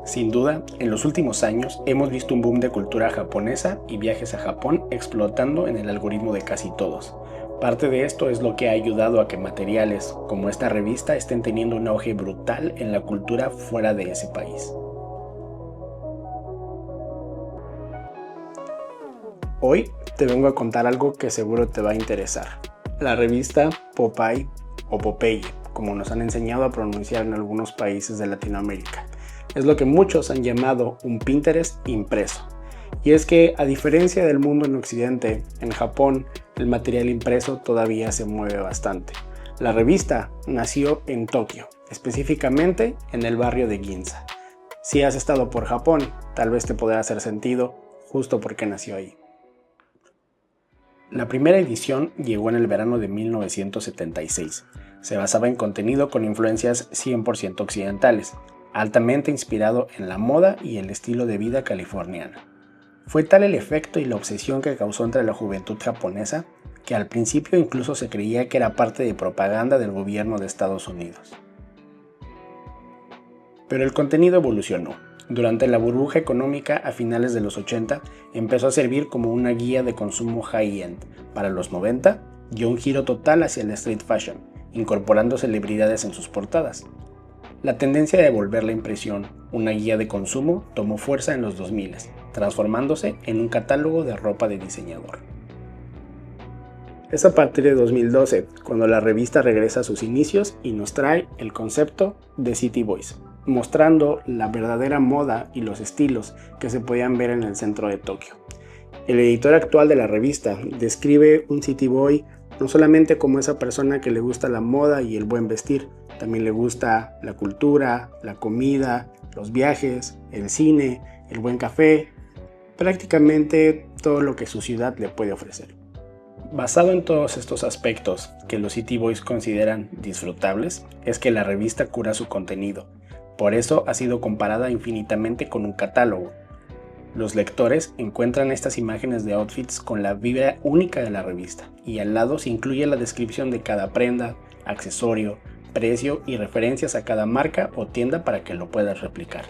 Sin duda, en los últimos años hemos visto un boom de cultura japonesa y viajes a Japón explotando en el algoritmo de casi todos. Parte de esto es lo que ha ayudado a que materiales como esta revista estén teniendo un auge brutal en la cultura fuera de ese país. Hoy te vengo a contar algo que seguro te va a interesar. La revista Popeye o Popeye, como nos han enseñado a pronunciar en algunos países de Latinoamérica. Es lo que muchos han llamado un Pinterest impreso. Y es que, a diferencia del mundo en Occidente, en Japón el material impreso todavía se mueve bastante. La revista nació en Tokio, específicamente en el barrio de Ginza. Si has estado por Japón, tal vez te podrá hacer sentido justo porque nació ahí. La primera edición llegó en el verano de 1976. Se basaba en contenido con influencias 100% occidentales, altamente inspirado en la moda y el estilo de vida californiana. Fue tal el efecto y la obsesión que causó entre la juventud japonesa que al principio incluso se creía que era parte de propaganda del gobierno de Estados Unidos. Pero el contenido evolucionó. Durante la burbuja económica a finales de los 80 empezó a servir como una guía de consumo high-end. Para los 90 dio un giro total hacia el street fashion, incorporando celebridades en sus portadas. La tendencia de volver la impresión una guía de consumo tomó fuerza en los 2000, transformándose en un catálogo de ropa de diseñador. Es a partir de 2012 cuando la revista regresa a sus inicios y nos trae el concepto de City Boys, mostrando la verdadera moda y los estilos que se podían ver en el centro de Tokio. El editor actual de la revista describe un City Boy no solamente como esa persona que le gusta la moda y el buen vestir, también le gusta la cultura, la comida, los viajes, el cine, el buen café, prácticamente todo lo que su ciudad le puede ofrecer. Basado en todos estos aspectos que los City Boys consideran disfrutables, es que la revista cura su contenido. Por eso ha sido comparada infinitamente con un catálogo. Los lectores encuentran estas imágenes de outfits con la vibra única de la revista, y al lado se incluye la descripción de cada prenda, accesorio, precio y referencias a cada marca o tienda para que lo puedas replicar.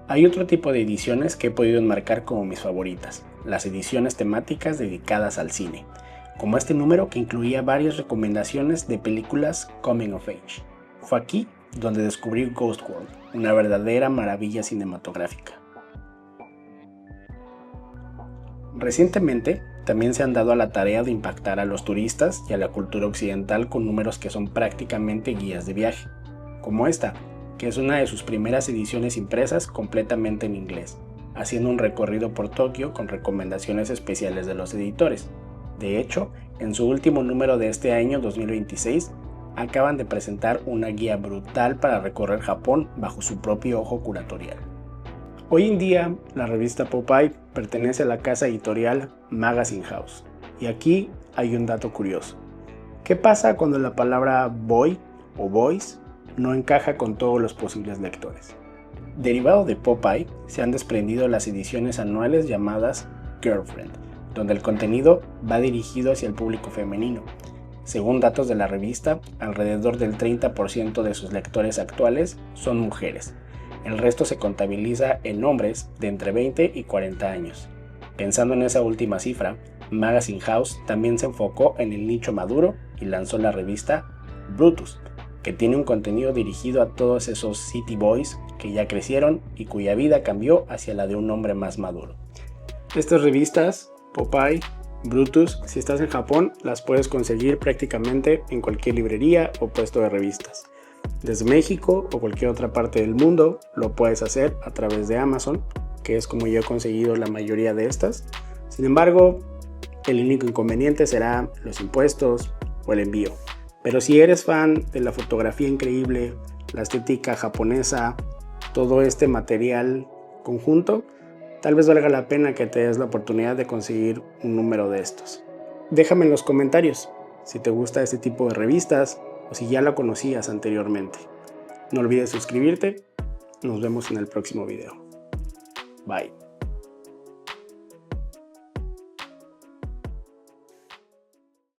Hay otro tipo de ediciones que he podido enmarcar como mis favoritas, las ediciones temáticas dedicadas al cine, como este número que incluía varias recomendaciones de películas Coming of Age. Fue aquí donde descubrí Ghost World, una verdadera maravilla cinematográfica. Recientemente, también se han dado a la tarea de impactar a los turistas y a la cultura occidental con números que son prácticamente guías de viaje, como esta, que es una de sus primeras ediciones impresas completamente en inglés, haciendo un recorrido por Tokio con recomendaciones especiales de los editores. De hecho, en su último número de este año 2026, acaban de presentar una guía brutal para recorrer Japón bajo su propio ojo curatorial. Hoy en día, la revista Popeye pertenece a la casa editorial Magazine House. Y aquí hay un dato curioso. ¿Qué pasa cuando la palabra boy o boys no encaja con todos los posibles lectores? Derivado de Popeye, se han desprendido las ediciones anuales llamadas Girlfriend, donde el contenido va dirigido hacia el público femenino. Según datos de la revista, alrededor del 30% de sus lectores actuales son mujeres. El resto se contabiliza en hombres de entre 20 y 40 años. Pensando en esa última cifra, Magazine House también se enfocó en el nicho maduro y lanzó la revista Brutus, que tiene un contenido dirigido a todos esos City Boys que ya crecieron y cuya vida cambió hacia la de un hombre más maduro. Estas revistas, Popeye, Brutus, si estás en Japón, las puedes conseguir prácticamente en cualquier librería o puesto de revistas. Desde México o cualquier otra parte del mundo lo puedes hacer a través de Amazon, que es como yo he conseguido la mayoría de estas. Sin embargo, el único inconveniente será los impuestos o el envío. Pero si eres fan de la fotografía increíble, la estética japonesa, todo este material conjunto, tal vez valga la pena que te des la oportunidad de conseguir un número de estos. Déjame en los comentarios si te gusta este tipo de revistas o si ya la conocías anteriormente. No olvides suscribirte. Nos vemos en el próximo video. Bye.